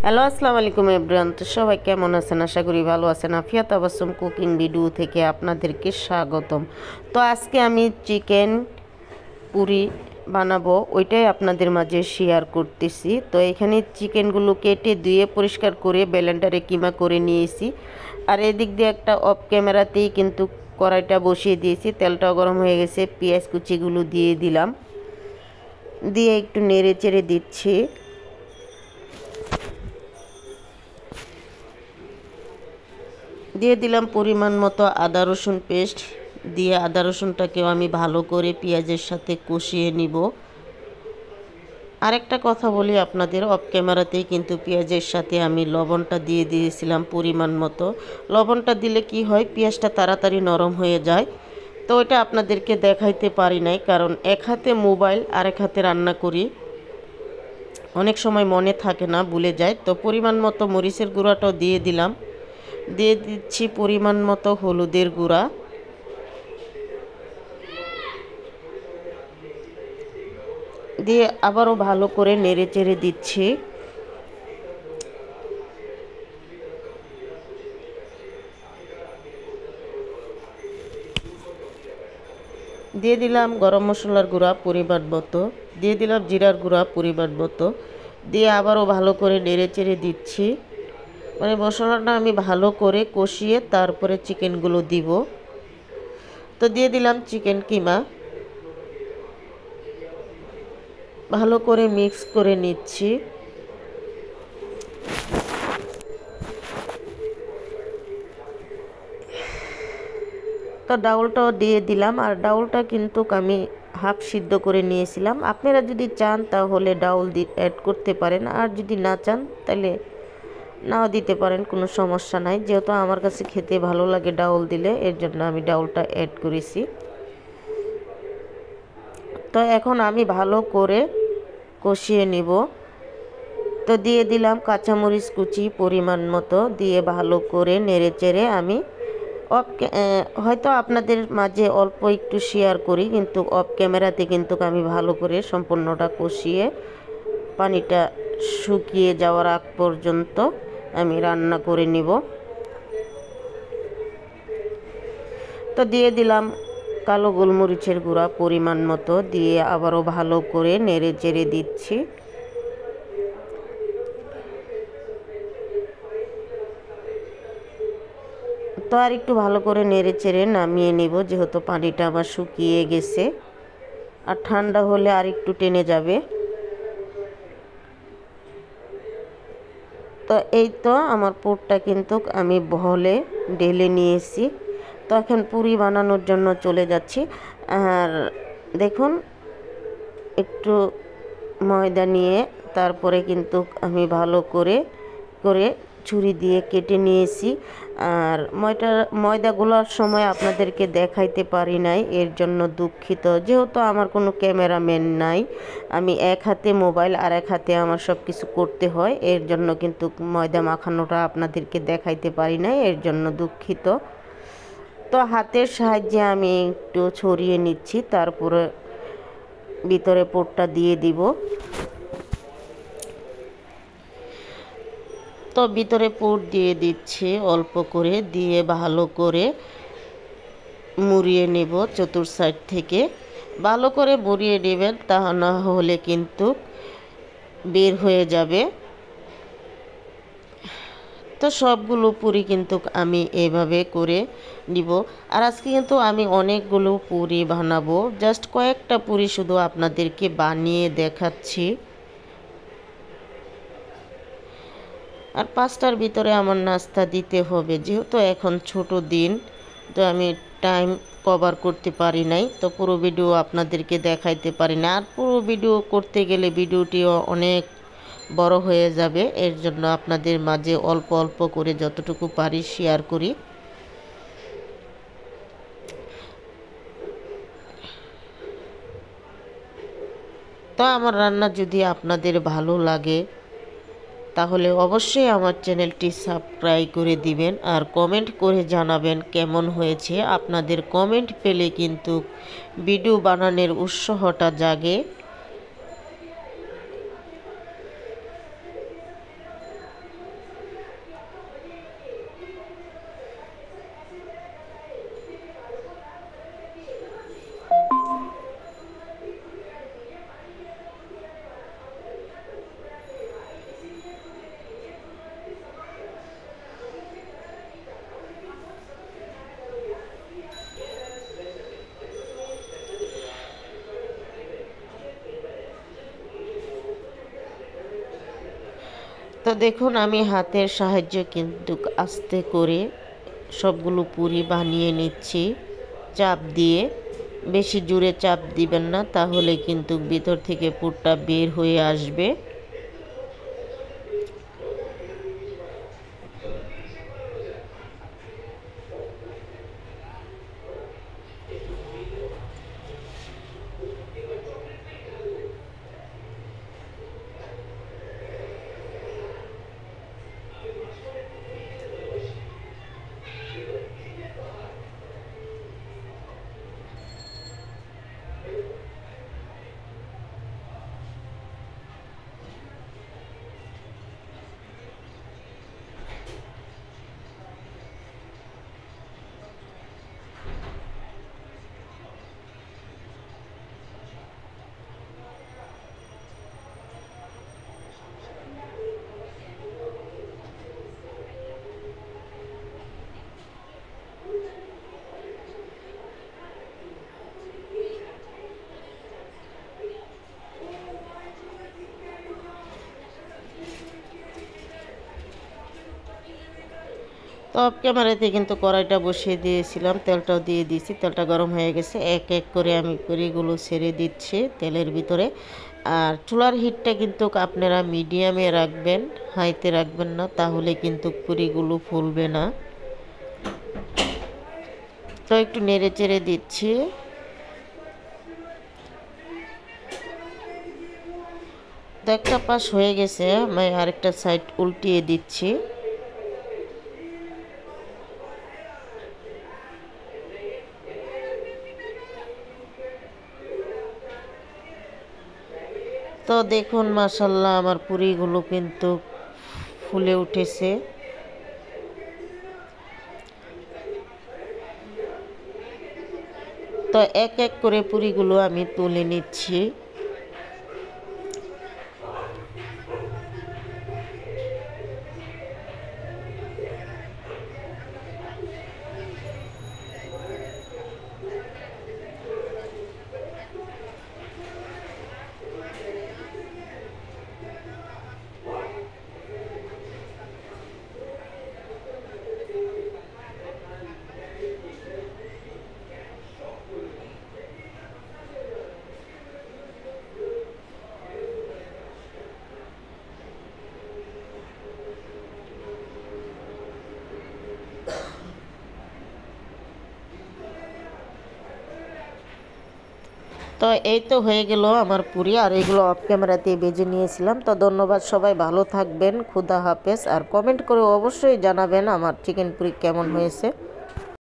Hello, আসসালামু আলাইকুম everyone. তো সবাই কেমন আছেন? আশা করি ভালো আছেন। আফিয়া তাবাসসুম কুকিং ভিডিও থেকে আপনাদেরকে স্বাগতম। তো আজকে আমি চিকেন পুরি বানাবো, ওইটাই আপনাদের মাঝে শেয়ার করতেছি। তো এখানে চিকেনগুলো কেটে ধুয়ে পরিষ্কার করে ব্লেন্ডারে কিমা করে নিয়েছি। আর এদিক দিয়ে একটা অফ ক্যামেরাতেই কিন্তু কড়াইটা বসিয়ে দিয়েছি, তেলটাও গরম হয়ে গেছে। পেঁয়াজ কুচিগুলো দিয়ে দিলাম, দিয়ে একটু নেড়ে চেড়ে দিচ্ছি। দিয়ে দিলাম পরিমাণ মতো আদা রসুন পেস্ট, দিয়ে আদা রসুনটাকেও আমি ভালো করে পেঁয়াজের সাথে কষিয়ে নিব। আরেকটা কথা বলি আপনাদের, অফ ক্যামেরাতেই কিন্তু পেঁয়াজের সাথে আমি লবণটা দিয়ে দিয়েছিলাম পরিমাণ মতো। লবণটা দিলে কি হয়, পেঁয়াজটা তাড়াতাড়ি নরম হয়ে যায়। তো ওইটা আপনাদেরকে দেখাইতে পারি নাই, কারণ এক হাতে মোবাইল আর এক হাতে রান্না করি, অনেক সময় মনে থাকে না, ভুলে যায়। তো পরিমাণ মতো মরিচের গুঁড়াটাও দিয়ে দিলাম, দিয়ে দিচ্ছি পরিমাণ মতো হলুদের গুঁড়া, দিয়ে আবারও ভালো করে নেড়ে চেড়ে দিচ্ছি। দিয়ে দিলাম গরম মশলার গুঁড়া পরিমাণ মতো, দিয়ে দিলাম জিরার গুঁড়া পরিমাণ মতো, দিয়ে আবারও ভালো করে নেড়ে চেড়ে দিচ্ছি। মানে মশলাটা আমি ভালো করে কষিয়ে তারপরে চিকেনগুলো দিব। তো দিয়ে দিলাম চিকেন কিমা, ভালো করে মিক্স করে নিচ্ছি। তো ডাউলটাও দিয়ে দিলাম, আর ডাউলটা কিন্তু আমি হাফ সিদ্ধ করে নিয়েছিলাম। আপনারা যদি চান তাহলে ডাউল অ্যাড করতে পারেন, আর যদি না চান তাহলে নাও দিতে পারেন, কোনো সমস্যা নাই। যেহেতু আমার কাছে খেতে ভালো লাগে ডাউল দিলে, এর জন্য আমি ডাউলটা অ্যাড করেছি। তো এখন আমি ভালো করে কষিয়ে নিব। তো দিয়ে দিলাম কাঁচামরিচ কুচি পরিমাণ মতো, দিয়ে ভালো করে নেড়ে চেড়ে আমি হয়তো আপনাদের মাঝে অল্প একটু শেয়ার করি, কিন্তু অফ ক্যামেরাতে কিন্তু আমি ভালো করে সম্পূর্ণটা কষিয়ে পানিটা শুকিয়ে যাওয়ার আগ পর্যন্ত আমি রান্না করে নিব। তো দিয়ে দিলাম কালো গোলমরিচের গুঁড়া পরিমাণ মতো, দিয়ে আবারও ভালো করে নেড়ে চেড়ে দিচ্ছি। তো আর একটু ভালো করে নেড়ে চেড়ে নামিয়ে নিব, যেহেতু পানিটা আমার শুকিয়ে গেছে, আর ঠান্ডা হলে আর একটু টেনে যাবে। তো এই তো আমার পুরটা কিন্তু আমি বহলে ঢেলে নিয়েছি। তো এখন পুরি বানানোর জন্য চলে যাচ্ছি। আর দেখুন, একটু ময়দা নিয়ে তারপরে কিন্তু আমি ভালো করে করে ছুরি দিয়ে কেটে নিয়েছি। আর ময়দাগুলোর সময় আপনাদেরকে দেখাইতে পারি নাই, এর জন্য দুঃখিত। যেহেতু আমার কোনো ক্যামেরাম্যান নাই, আমি এক হাতে মোবাইল আর এক হাতে আমার সব কিছু করতে হয়, এর জন্য কিন্তু ময়দা মাখানোটা আপনাদেরকে দেখাইতে পারি নাই, এর জন্য দুঃখিত। তো হাতের সাহায্যে আমি একটু ছড়িয়ে নিচ্ছি, তারপরে ভিতরে পুরটা দিয়ে দিব। তো ভিতরে পুর দিয়ে দিচ্ছি অল্প করে, দিয়ে ভালো করে মুড়িয়ে নেব চতুর সাইড থেকে। ভালো করে মুড়িয়ে নেবেন, তা না হলে কিন্তু বের হয়ে যাবে। তো সবগুলো পুরি কিন্তু আমি এভাবে করে নিব। আর আজকে কিন্তু আমি অনেকগুলো পুরি বানাবো, জাস্ট কয়েকটা পুরি শুধু আপনাদেরকে বানিয়ে দেখাচ্ছি। আর 5টার ভিতরে আমার নাস্তা দিতে হবে, যেহেতু এখন ছোট দিন, তো আমি টাইম কভার করতে পারি নাই, তো পুরো ভিডিও আপনাদেরকে দেখাইতে পারি না। আর পুরো ভিডিও করতে গেলে ভিডিওটিও অনেক বড় হয়ে যাবে, এর জন্য আপনাদের মাঝে অল্প অল্প করে যতটুকু পারি শেয়ার করি। তো আমার রান্না যদি আপনাদের ভালো লাগে তাহলে অবশ্যই আমার চ্যানেলটি সাবস্ক্রাইব করে দিবেন, আর কমেন্ট করে জানাবেন কেমন হয়েছে। আপনাদের কমেন্ট পেলে কিন্তু ভিডিও বানানোর উৎসাহটা জাগে। তো দেখুন আমি হাতের সাহায্যে কিন্তু আস্তে করে সবগুলো পুরি বানিয়ে নিচ্ছি চাপ দিয়ে। বেশি জোরে চাপ দিবেন না, তাহলে কিন্তু ভিতর থেকে পুরটা বের হয়ে আসবে। তো অফ ক্যামেরাতে কিন্তু কড়াইটা বসিয়ে দিয়েছিলাম, তেলটাও দিয়ে দিয়েছি, তেলটা গরম হয়ে গেছে। এক এক করে আমি পুরিগুলো ছেড়ে দিচ্ছি তেলের ভিতরে। আর চুলার হিটটা কিন্তু আপনারা মিডিয়ামে রাখবেন, হাইতে রাখবেন না, তাহলে কিন্তু পুরিগুলো ফুলবে না। তো একটু নেড়ে চেড়ে দিচ্ছি। তো একটা পাশ হয়ে গেছে, আমি আরেকটা সাইড উল্টিয়ে দিচ্ছি। তো দেখুন মাশাল্লাহ আমার পুরিগুলো কিন্তু ফুলে উঠেছে। তো এক এক করে পুরিগুলো আমি তুলে নিচ্ছি। তো এই তো হয়ে গেল আমার পুরি, আর এগুলো অফ ক্যামেরাতেই বেজে নিয়েছিলাম। তো ধন্যবাদ, সবাই ভালো থাকবেন, খুদা হাফেজ। আর কমেন্ট করে অবশ্যই জানাবেন আমার চিকেন পুরি কেমন হয়েছে।